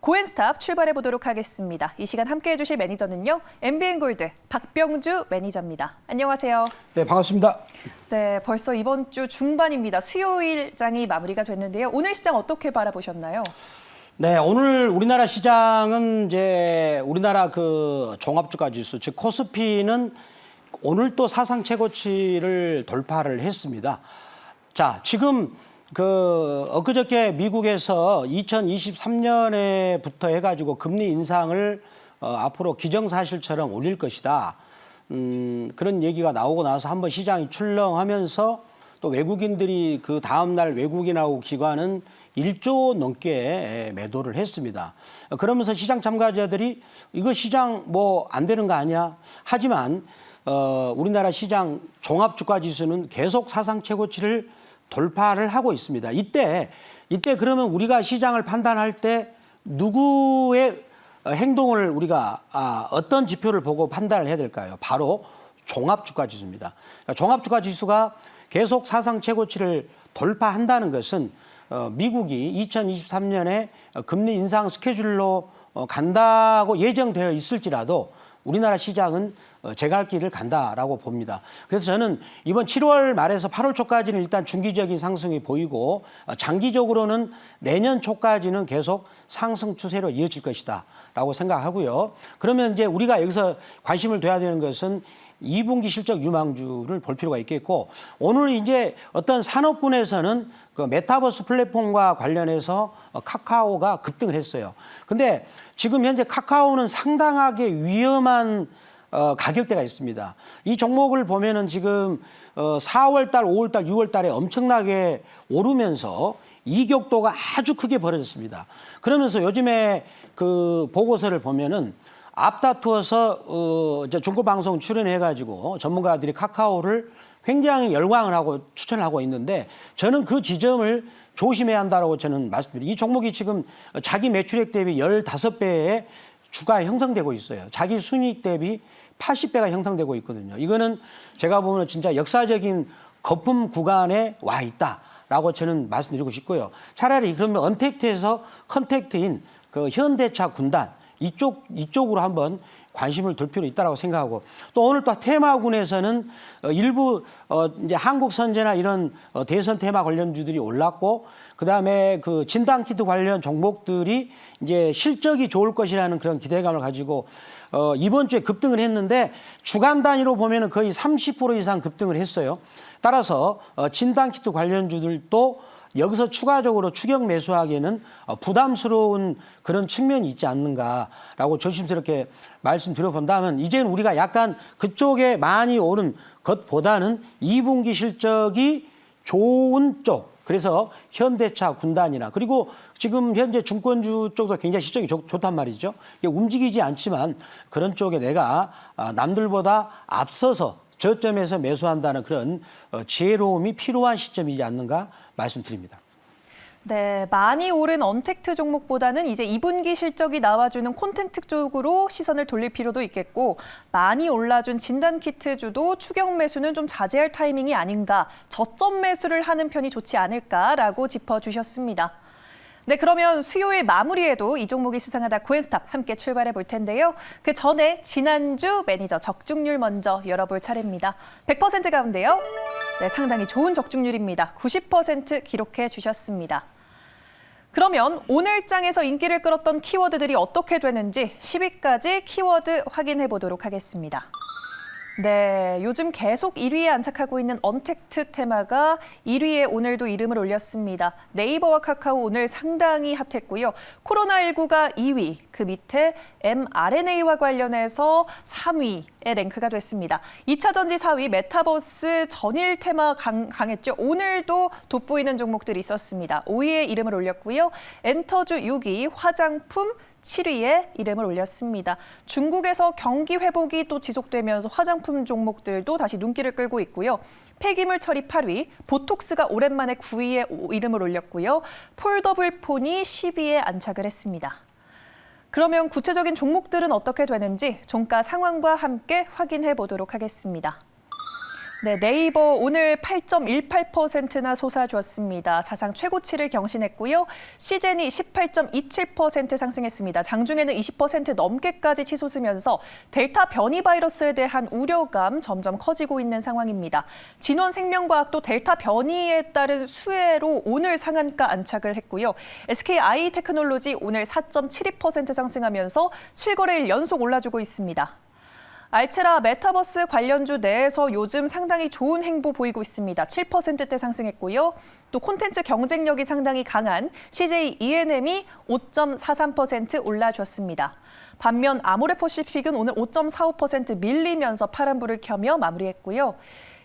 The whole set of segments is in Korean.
고앤스탑 출발해 보도록 하겠습니다. 이 시간 함께해 주실 매니저는요. MBN골드 박병주 매니저입니다. 안녕하세요. 네, 반갑습니다. 네, 벌써 이번 주 중반입니다. 수요일장이 마무리가 됐는데요. 오늘 시장 어떻게 바라보셨나요? 네, 오늘 우리나라 시장은 이제 우리나라 그 종합주가 지수, 즉 코스피는 오늘 또 사상 최고치를 돌파를 했습니다. 자, 지금 엊그저께 미국에서 2023년에부터 해가지고 금리 인상을 앞으로 기정사실처럼 올릴 것이다. 그런 얘기가 나오고 나서 한번 시장이 출렁하면서 또 외국인들이 그 다음날 외국인하고 기관은 1조 넘게 매도를 했습니다. 그러면서 시장 참가자들이 이거 시장 뭐 안 되는 거 아니야? 하지만 우리나라 시장 종합주가지수는 계속 사상 최고치를 돌파를 하고 있습니다. 이때 그러면 우리가 시장을 판단할 때 누구의 행동을 우리가 어떤 지표를 보고 판단을 해야 될까요? 바로 종합주가지수입니다. 그러니까 종합주가지수가 계속 사상 최고치를 돌파한다는 것은 미국이 2023년에 금리 인상 스케줄로 간다고 예정되어 있을지라도 우리나라 시장은 제 갈 길을 간다라고 봅니다. 그래서 저는 이번 7월 말에서 8월 초까지는 일단 중기적인 상승이 보이고 장기적으로는 내년 초까지는 계속 상승 추세로 이어질 것이다라고 생각하고요. 그러면 이제 우리가 여기서 관심을 둬야 되는 것은 2분기 실적 유망주를 볼 필요가 있겠고, 오늘 이제 어떤 산업군에서는 그 메타버스 플랫폼과 관련해서 카카오가 급등을 했어요. 근데 지금 현재 카카오는 상당하게 위험한 가격대가 있습니다. 이 종목을 보면은 지금 4월 달, 5월 달, 6월 달에 엄청나게 오르면서 이격도가 아주 크게 벌어졌습니다. 그러면서 요즘에 그 보고서를 보면은 앞다투어서 중고방송 출연해가지고 전문가들이 카카오를 굉장히 열광을 하고 추천을 하고 있는데, 저는 그 지점을 조심해야 한다고 저는 말씀드립니다. 이 종목이 지금 자기 매출액 대비 15배의 주가 형성되고 있어요. 자기 순이익 대비 80배가 형성되고 있거든요. 이거는 제가 보면 진짜 역사적인 거품 구간에 와 있다라고 저는 말씀드리고 싶고요. 차라리 그러면 언택트에서 컨택트인 그 현대차 군단 이쪽으로 한번 관심을 둘 필요 있다고 생각하고, 또 오늘 또 테마군에서는 일부 이제 한국 선제나 이런 대선 테마 관련주들이 올랐고, 그다음에 그 진단키트 관련 종목들이 이제 실적이 좋을 것이라는 그런 기대감을 가지고 이번 주에 급등을 했는데, 주간 단위로 보면은 거의 30% 이상 급등을 했어요. 따라서 진단키트 관련주들도 여기서 추가적으로 추격 매수하기에는 부담스러운 그런 측면이 있지 않는가라고 조심스럽게 말씀드려본다면, 이제는 우리가 약간 그쪽에 많이 오른 것보다는 2분기 실적이 좋은 쪽, 그래서 현대차 군단이나, 그리고 지금 현재 증권주 쪽도 굉장히 실적이 좋단 말이죠. 이게 움직이지 않지만 그런 쪽에 내가 남들보다 앞서서 저점에서 매수한다는 그런 지혜로움이 필요한 시점이지 않는가 말씀드립니다. 네, 많이 오른 언택트 종목보다는 이제 2분기 실적이 나와주는 콘텐츠 쪽으로 시선을 돌릴 필요도 있겠고, 많이 올라준 진단키트주도 추격 매수는 좀 자제할 타이밍이 아닌가, 저점 매수를 하는 편이 좋지 않을까라고 짚어주셨습니다. 네, 그러면 수요일 마무리에도 이 종목이 수상하다 고앤스탑 함께 출발해 볼 텐데요. 그 전에 지난주 매니저 적중률 먼저 열어볼 차례입니다. 100% 가운데요. 네, 상당히 좋은 적중률입니다. 90% 기록해 주셨습니다. 그러면 오늘 장에서 인기를 끌었던 키워드들이 어떻게 되는지 10위까지 키워드 확인해 보도록 하겠습니다. 네, 요즘 계속 1위에 안착하고 있는 언택트 테마가 1위에 오늘도 이름을 올렸습니다. 네이버와 카카오 오늘 상당히 핫했고요. 코로나19가 2위, 그 밑에 mRNA와 관련해서 3위에 랭크가 됐습니다. 2차 전지 4위 메타버스 전일 테마 강했죠. 오늘도 돋보이는 종목들이 있었습니다. 5위에 이름을 올렸고요. 엔터주 6위, 화장품 7위에 이름을 올렸습니다. 중국에서 경기 회복이 또 지속되면서 화장품 종목들도 다시 눈길을 끌고 있고요. 폐기물 처리 8위, 보톡스가 오랜만에 9위에 이름을 올렸고요. 폴더블 폰이 10위에 안착을 했습니다. 그러면 구체적인 종목들은 어떻게 되는지 종가 상황과 함께 확인해 보도록 하겠습니다. 네, 네이버 오늘 8.18%나 솟아줬습니다. 사상 최고치를 경신했고요. 시젠이 18.27% 상승했습니다. 장중에는 20% 넘게까지 치솟으면서 델타 변이 바이러스에 대한 우려감 점점 커지고 있는 상황입니다. 진원생명과학도 델타 변이에 따른 수혜로 오늘 상한가 안착을 했고요. SKI 테크놀로지 오늘 4.72% 상승하면서 7거래일 연속 올라주고 있습니다. 알체라 메타버스 관련주 내에서 요즘 상당히 좋은 행보 보이고 있습니다. 7%대 상승했고요. 또 콘텐츠 경쟁력이 상당히 강한 CJ ENM이 5.43% 올라줬습니다. 반면 아모레퍼시픽은 오늘 5.45% 밀리면서 파란불을 켜며 마무리했고요.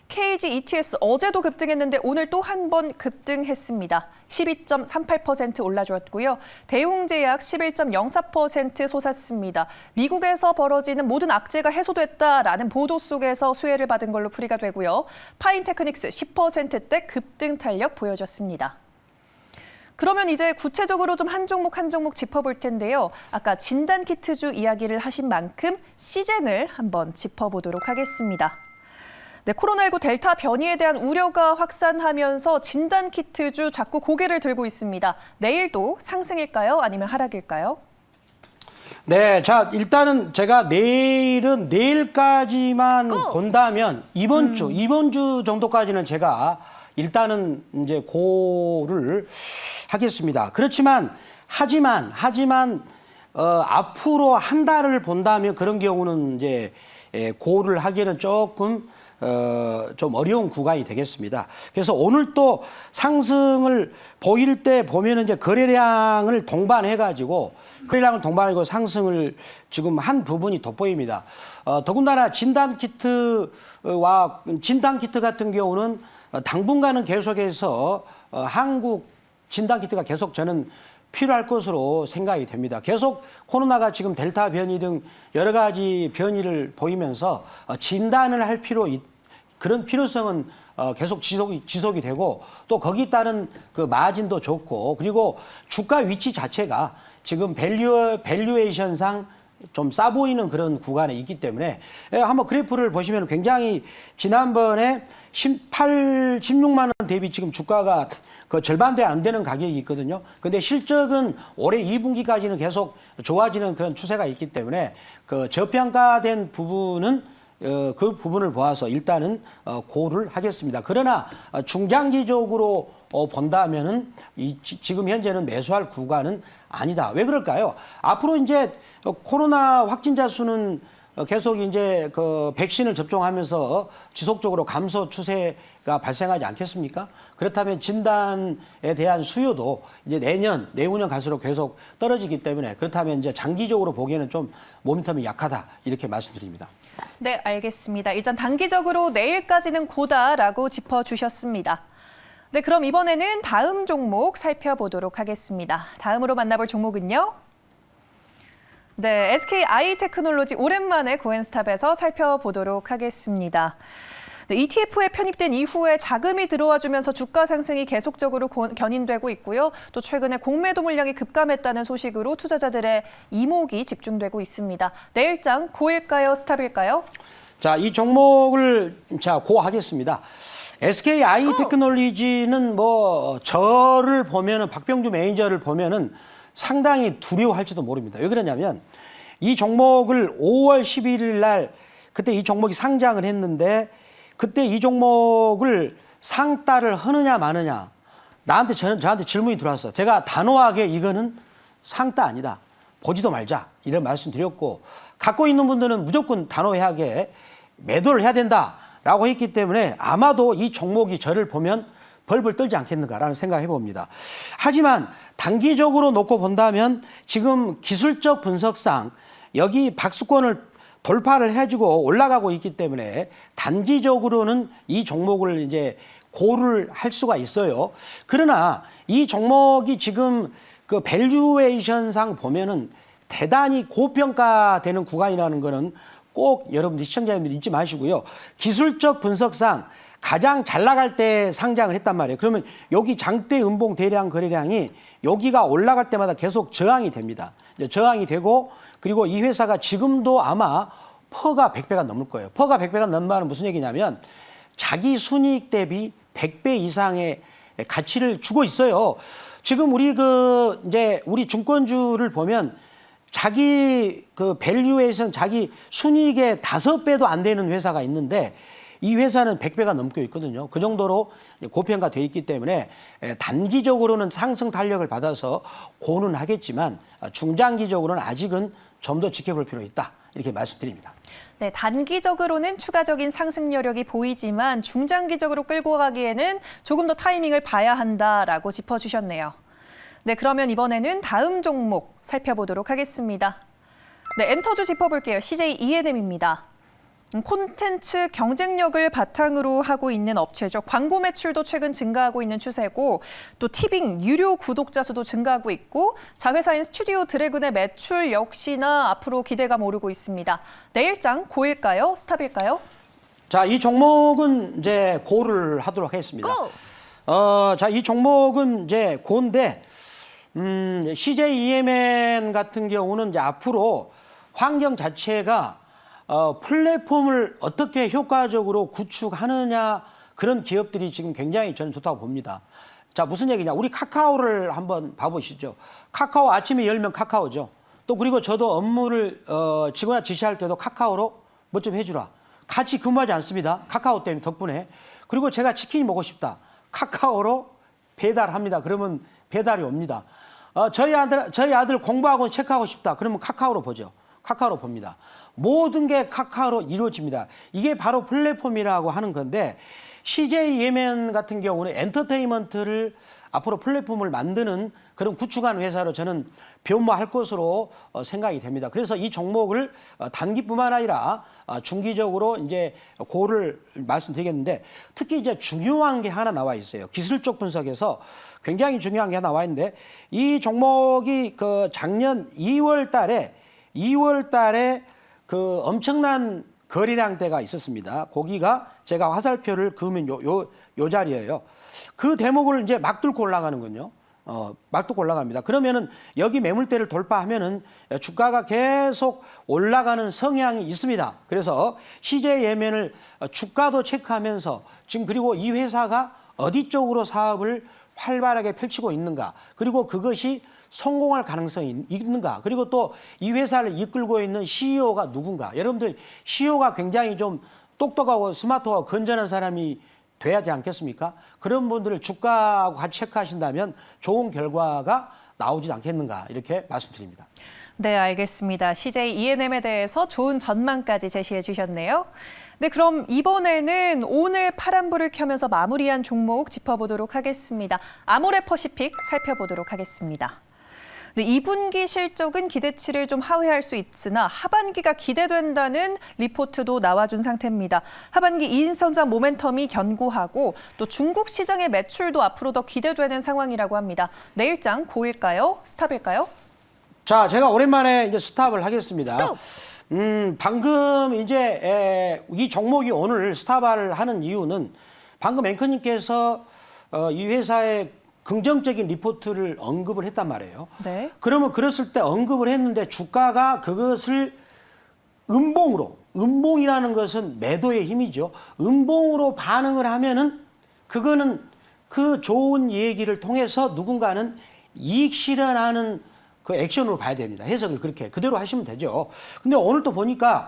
KG ETS 어제도 급등했는데 오늘 또 한 번 급등했습니다. 12.38% 올라주었고요. 대웅제약 11.04% 솟았습니다. 미국에서 벌어지는 모든 악재가 해소됐다라는 보도 속에서 수혜를 받은 걸로 풀이가 되고요. 파인테크닉스 10%대 급등 탄력 보여줬습니다. 그러면 이제 구체적으로 좀 한 종목 한 종목 짚어볼 텐데요. 아까 진단키트주 이야기를 하신 만큼 시젠을 한번 짚어보도록 하겠습니다. 네, 코로나19 델타 변이에 대한 우려가 확산하면서 진단키트주 자꾸 고개를 들고 있습니다. 내일도 상승일까요? 아니면 하락일까요? 네, 자 일단은 제가 내일까지만 본다면 이번 주 정도까지는 제가 일단은 이제 고를 하겠습니다. 그렇지만 하지만 앞으로 한 달을 본다면 그런 경우는 이제 고를 하기에는 조금 좀 어려운 구간이 되겠습니다. 그래서 오늘 또 상승을 보일 때 보면은 이제 거래량을 동반해가지고 상승을 지금 한 부분이 돋보입니다. 더군다나 진단키트 같은 경우는 당분간은 계속해서 한국 진단키트가 계속 저는 필요할 것으로 생각이 됩니다. 계속 코로나가 지금 델타 변이 등 여러 가지 변이를 보이면서 진단을 할 그런 필요성은 계속 지속이 되고 또 거기에 따른 그 마진도 좋고 그리고 주가 위치 자체가 지금 밸류에이션상 좀 싸 보이는 그런 구간에 있기 때문에 한번 그래프를 보시면 굉장히 지난번에 16만 원 대비 지금 주가가 그 절반도 안 되는 가격이 있거든요. 근데 실적은 올해 2분기까지는 계속 좋아지는 그런 추세가 있기 때문에 그 저평가된 부분은 그 부분을 보아서 일단은 고를 하겠습니다. 그러나 중장기적으로 본다면은 지금 현재는 매수할 구간은 아니다. 왜 그럴까요? 앞으로 이제 코로나 확진자 수는 계속 이제 그 백신을 접종하면서 지속적으로 감소 추세가 발생하지 않겠습니까? 그렇다면 진단에 대한 수요도 이제 내후년 갈수록 계속 떨어지기 때문에 그렇다면 이제 장기적으로 보기에는 좀 모멘텀이 약하다 이렇게 말씀드립니다. 네, 알겠습니다. 일단 단기적으로 내일까지는 고다라고 짚어주셨습니다. 네, 그럼 이번에는 다음 종목 살펴보도록 하겠습니다. 다음으로 만나볼 종목은요. 네, SKI 테크놀로지 오랜만에 고엔스탑에서 살펴보도록 하겠습니다. 네, ETF에 편입된 이후에 자금이 들어와 주면서 주가 상승이 계속적으로 견인되고 있고요. 또 최근에 공매도 물량이 급감했다는 소식으로 투자자들의 이목이 집중되고 있습니다. 내일장 고일까요? 스탑일까요? 자, 이 종목을 고하겠습니다. SKI 테크놀로지는 저를 보면은 박병주 매니저를 보면은 상당히 두려워할지도 모릅니다. 왜 그러냐면 이 종목을 5월 11일 날 그때 이 종목이 상장을 했는데 그때 이 종목을 상따를 하느냐 마느냐 저한테 질문이 들어왔어요. 제가 단호하게 이거는 상따 아니다. 보지도 말자 이런 말씀 드렸고 갖고 있는 분들은 무조건 단호하게 매도를 해야 된다라고 했기 때문에 아마도 이 종목이 저를 보면 벌벌 떨지 않겠는가라는 생각을 해봅니다. 하지만 단기적으로 놓고 본다면 지금 기술적 분석상 여기 박스권을 돌파를 해주고 올라가고 있기 때문에 단기적으로는 이 종목을 이제 고를 할 수가 있어요. 그러나 이 종목이 지금 그 밸류에이션상 보면은 대단히 고평가되는 구간이라는 거는 꼭 여러분들 시청자님들 잊지 마시고요. 기술적 분석상 가장 잘 나갈 때 상장을 했단 말이에요. 그러면 여기 장대 음봉 대량 거래량이 여기가 올라갈 때마다 계속 저항이 됩니다. 이제 저항이 되고 그리고 이 회사가 지금도 아마 퍼가 100배가 넘을 거예요. 퍼가 100배가 넘는 말은 무슨 얘기냐면 자기 순이익 대비 100배 이상의 가치를 주고 있어요. 지금 우리 증권주를 보면 자기 그 밸류에이션 자기 순이익의 5배도 안 되는 회사가 있는데 이 회사는 100배가 넘고 있거든요. 그 정도로 고평가돼 있기 때문에 단기적으로는 상승 탄력을 받아서 고는 하겠지만 중장기적으로는 아직은 좀 더 지켜볼 필요 있다. 이렇게 말씀드립니다. 네, 단기적으로는 추가적인 상승 여력이 보이지만 중장기적으로 끌고 가기에는 조금 더 타이밍을 봐야 한다라고 짚어주셨네요. 네, 그러면 이번에는 다음 종목 살펴보도록 하겠습니다. 네, 엔터주 짚어볼게요. CJ E&M입니다. 콘텐츠 경쟁력을 바탕으로 하고 있는 업체죠. 광고 매출도 최근 증가하고 있는 추세고 또 티빙 유료 구독자 수도 증가하고 있고 자회사인 스튜디오 드래곤의 매출 역시나 앞으로 기대감 오르고 있습니다. 내일장 고일까요? 스탑일까요? 자, 이 종목은 이제 고를 하도록 하겠습니다. 자, 이 종목은 이제 고인데 CJ EMN 같은 경우는 이제 앞으로 환경 자체가 플랫폼을 어떻게 효과적으로 구축하느냐 그런 기업들이 지금 굉장히 저는 좋다고 봅니다. 자, 무슨 얘기냐? 우리 카카오를 한번 봐보시죠. 카카오 아침에 열면 카카오죠. 또 그리고 저도 업무를 직원한테 지시할 때도 카카오로 뭐 좀 해주라. 같이 근무하지 않습니다. 카카오 때문에 덕분에. 그리고 제가 치킨이 먹고 싶다. 카카오로 배달합니다. 그러면 배달이 옵니다. 저희 아들 공부하고 체크하고 싶다. 그러면 카카오로 보죠. 카카오로 봅니다. 모든 게 카카오로 이루어집니다. 이게 바로 플랫폼이라고 하는 건데 CJ EMN 같은 경우는 엔터테인먼트를 앞으로 플랫폼을 만드는 그런 구축한 회사로 저는 변모할 것으로 생각이 됩니다. 그래서 이 종목을 단기뿐만 아니라 중기적으로 이제 고를 말씀드리겠는데 특히 이제 중요한 게 하나 나와 있어요. 기술적 분석에서 굉장히 중요한 게 하나 나와 있는데 이 종목이 그 작년 2월 달에 그 엄청난 거래량대가 있었습니다. 거기가 제가 화살표를 그으면 요 자리예요. 그 대목을 이제 막 뚫고 올라가는군요. 막 뚫고 올라갑니다. 그러면은 여기 매물대를 돌파하면은 주가가 계속 올라가는 성향이 있습니다. 그래서 CJ EMN을 주가도 체크하면서 지금 그리고 이 회사가 어디 쪽으로 사업을 활발하게 펼치고 있는가, 그리고 그것이 성공할 가능성이 있는가, 그리고 또 이 회사를 이끌고 있는 CEO가 누군가. 여러분들 CEO가 굉장히 좀 똑똑하고 스마트하고 건전한 사람이 돼야 하지 않겠습니까? 그런 분들을 주가하고 같이 체크하신다면 좋은 결과가 나오지 않겠는가 이렇게 말씀드립니다. 네, 알겠습니다. CJ E&M에 대해서 좋은 전망까지 제시해 주셨네요. 네, 그럼 이번에는 오늘 파란불을 켜면서 마무리한 종목 짚어보도록 하겠습니다. 아모레퍼시픽 살펴보도록 하겠습니다. 네, 2분기 실적은 기대치를 좀 하회할 수 있으나 하반기가 기대된다는 리포트도 나와준 상태입니다. 하반기 2인 성장 모멘텀이 견고하고 또 중국 시장의 매출도 앞으로 더 기대되는 상황이라고 합니다. 내일장 고일까요? 스탑일까요? 자, 제가 오랜만에 이제 스탑을 하겠습니다. 스톱! 방금 이제 이 종목이 오늘 스탑을 하는 이유는 방금 앵커님께서 이 회사의 긍정적인 리포트를 언급을 했단 말이에요. 네. 그러면 그랬을 때 언급을 했는데 주가가 그것을 음봉이라는 것은 매도의 힘이죠. 음봉으로 반응을 하면은 그거는 그 좋은 얘기를 통해서 누군가는 이익 실현하는 그 액션으로 봐야 됩니다. 해석을 그렇게 그대로 하시면 되죠. 근데 오늘 또 보니까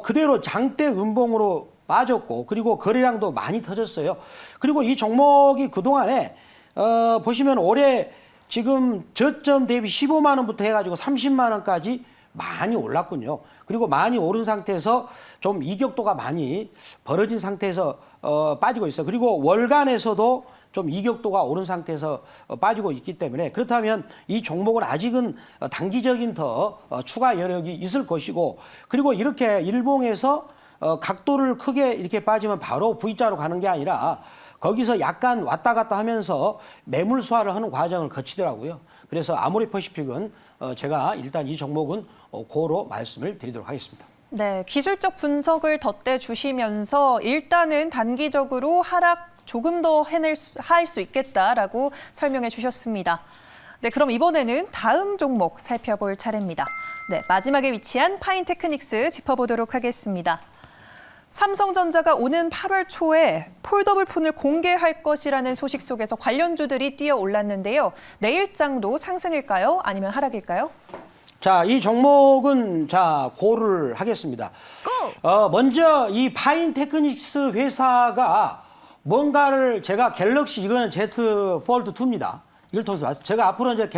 그대로 장대 음봉으로 빠졌고 그리고 거래량도 많이 터졌어요. 그리고 이 종목이 그동안에 보시면 올해 지금 저점 대비 15만 원부터 해가지고 30만 원까지 많이 올랐군요. 그리고 많이 오른 상태에서 좀 이격도가 많이 벌어진 상태에서 빠지고 있어요. 그리고 월간에서도 좀 이격도가 오른 상태에서 빠지고 있기 때문에 그렇다면 이 종목은 아직은 단기적인 더 추가 여력이 있을 것이고 그리고 이렇게 일봉에서 각도를 크게 이렇게 빠지면 바로 V자로 가는 게 아니라 거기서 약간 왔다 갔다 하면서 매물 소화를 하는 과정을 거치더라고요. 그래서 아모레퍼시픽은 제가 일단 이 종목은 고로 말씀을 드리도록 하겠습니다. 네, 기술적 분석을 덧대 주시면서 일단은 단기적으로 하락 조금 더 할 수 있겠다라고 설명해 주셨습니다. 네, 그럼 이번에는 다음 종목 살펴볼 차례입니다. 네, 마지막에 위치한 파인테크닉스 짚어보도록 하겠습니다. 삼성전자가 오는 8월 초에 폴더블 폰을 공개할 것이라는 소식 속에서 관련주들이 뛰어 올랐는데요. 내일장도 상승일까요? 아니면 하락일까요? 자, 이 종목은 고를 하겠습니다. 먼저 이 파인테크닉스 회사가 뭔가를 제가 갤럭시 이거는 Z 폴드 2입니다. 이걸 통해서 제가 앞으로 이제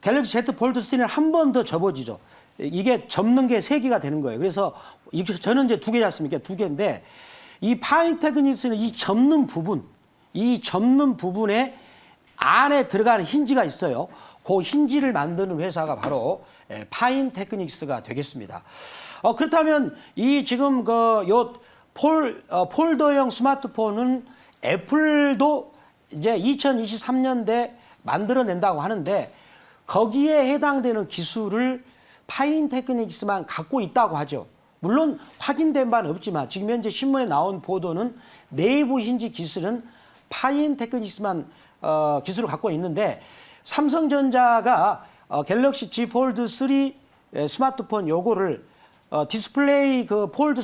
갤럭시 Z 폴드 3는 한 번 더 접어지죠. 이게 접는 게 3개가 되는 거예요. 그래서 저는 이제 2개지 않습니까? 2개인데 이 파인테크닉스는 이 접는 부분에 안에 들어가는 힌지가 있어요. 그 힌지를 만드는 회사가 바로 파인테크닉스가 되겠습니다. 그렇다면 이 지금 폴더형 스마트폰은 애플도 이제 2023년대 만들어낸다고 하는데 거기에 해당되는 기술을 파인테크닉스만 갖고 있다고 하죠. 물론 확인된 바는 없지만 지금 현재 신문에 나온 보도는 내부 힌지 기술은 파인테크닉스만 기술을 갖고 있는데 삼성전자가 갤럭시 Z 폴드 3 스마트폰 요거를 디스플레이 폴드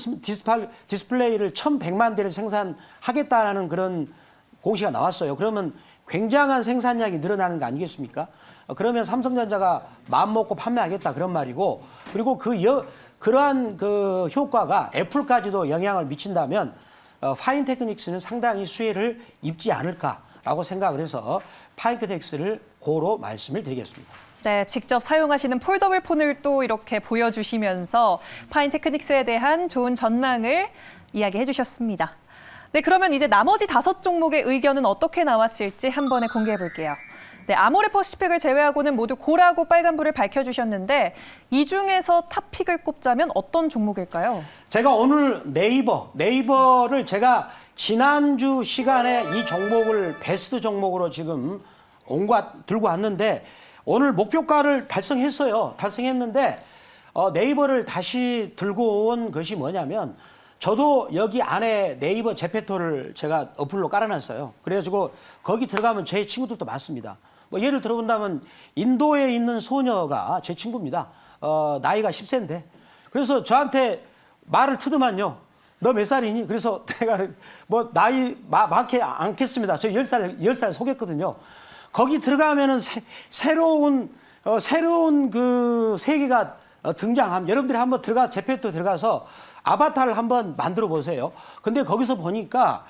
디스플레이를 1,100만 대를 생산하겠다라는 그런 공시가 나왔어요. 그러면 굉장한 생산량이 늘어나는 거 아니겠습니까? 그러면 삼성전자가 마음 먹고 판매하겠다 그런 말이고, 그리고 그러한 그 효과가 애플까지도 영향을 미친다면 파인테크닉스는 상당히 수혜를 입지 않을까라고 생각을 해서 파인테크닉스를 고로 말씀을 드리겠습니다. 네, 직접 사용하시는 폴더블 폰을 또 이렇게 보여주시면서 파인테크닉스에 대한 좋은 전망을 이야기해 주셨습니다. 네, 그러면 이제 나머지 5종목의 의견은 어떻게 나왔을지 한 번에 공개해 볼게요. 네, 아모레퍼시픽을 제외하고는 모두 고라고 빨간불을 밝혀주셨는데 이 중에서 탑픽을 꼽자면 어떤 종목일까요? 제가 오늘 네이버를 제가 지난주 시간에 이 종목을 베스트 종목으로 지금 들고 왔는데 오늘 목표가를 달성했어요. 달성했는데 네이버를 다시 들고 온 것이 뭐냐면 저도 여기 안에 네이버 제페토를 제가 어플로 깔아놨어요. 그래가지고 거기 들어가면 제 친구들도 많습니다. 뭐 예를 들어본다면 인도에 있는 소녀가 제 친구입니다. 나이가 10세인데. 그래서 저한테 말을 트더만요. 너 몇 살이니? 그래서 내가 뭐 나이 많게 않겠습니다. 저 10살 속였거든요. 거기 들어가면은 새로운 그 세계가 등장함. 여러분들이 한번 제페토 들어가서 아바타를 한번 만들어 보세요. 근데 거기서 보니까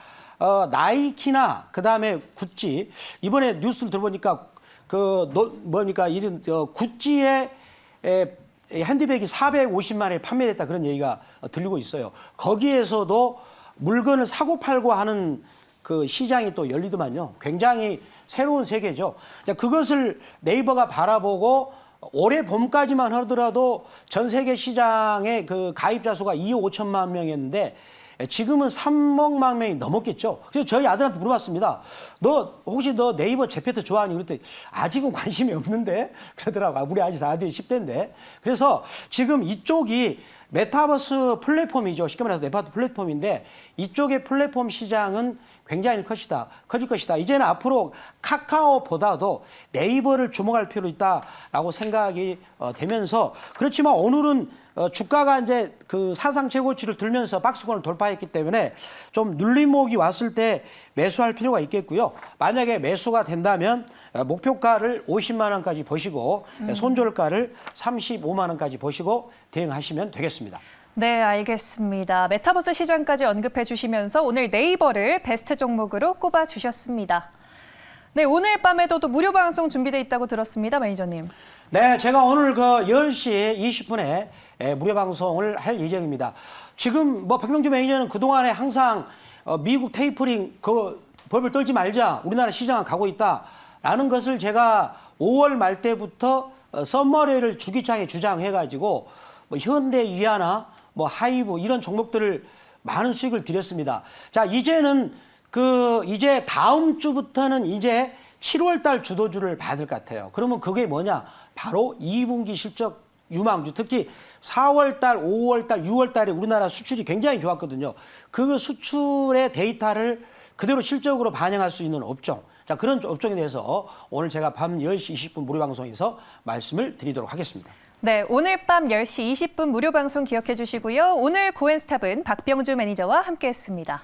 나이키나 그다음에 구찌, 이번에 뉴스를 들어보니까 이런 구찌의 핸드백이 450만에 판매됐다 그런 얘기가 들리고 있어요. 거기에서도 물건을 사고 팔고 하는 그 시장이 또 열리더만요. 굉장히 새로운 세계죠. 그것을 네이버가 바라보고 올해 봄까지만 하더라도 전 세계 시장의 그 가입자 수가 2억 5천만 명이었는데 지금은 3억만 명이 넘었겠죠. 그래서 저희 아들한테 물어봤습니다. 혹시 너 네이버 제페토 좋아하니? 그랬더니 아직은 관심이 없는데 그러더라고요. 우리 아들이 10대인데. 그래서 지금 이쪽이 메타버스 플랫폼이죠. 쉽게 말해서 메타버스 플랫폼인데 이쪽의 플랫폼 시장은 굉장히 커질 것이다. 이제는 앞으로 카카오보다도 네이버를 주목할 필요가 있다라고 생각이 되면서, 그렇지만 오늘은 주가가 이제 그 사상 최고치를 들면서 박스권을 돌파했기 때문에 좀 눌림목이 왔을 때 매수할 필요가 있겠고요. 만약에 매수가 된다면 목표가를 50만 원까지 보시고 손절가를 35만 원까지 보시고 대응하시면 되겠습니다. 네, 알겠습니다. 메타버스 시장까지 언급해 주시면서 오늘 네이버를 베스트 종목으로 꼽아 주셨습니다. 네, 오늘 밤에도 또 무료 방송 준비되어 있다고 들었습니다, 매니저님. 네, 제가 오늘 10시 20분에 무료 방송을 할 예정입니다. 지금 백명주 매니저는 그동안에 항상 미국 테이퍼링 그 법을 떨지 말자, 우리나라 시장은 가고 있다라는 것을 제가 5월 말 때부터 썸머레를 주기장에 주장해가지고 현대 위아나 하이브 이런 종목들을 많은 수익을 드렸습니다. 자, 이제는 이제 다음 주부터는 이제 7월 달 주도주를 받을 것 같아요. 그러면 그게 뭐냐? 바로 2분기 실적 유망주. 특히 4월 달, 5월 달, 6월 달에 우리나라 수출이 굉장히 좋았거든요. 그 수출의 데이터를 그대로 실적으로 반영할 수 있는 업종. 자, 그런 업종에 대해서 오늘 제가 밤 10시 20분 무료 방송에서 말씀을 드리도록 하겠습니다. 네, 오늘 밤 10시 20분 무료 방송 기억해 주시고요. 오늘 고엔스탑은 박병주 매니저와 함께했습니다.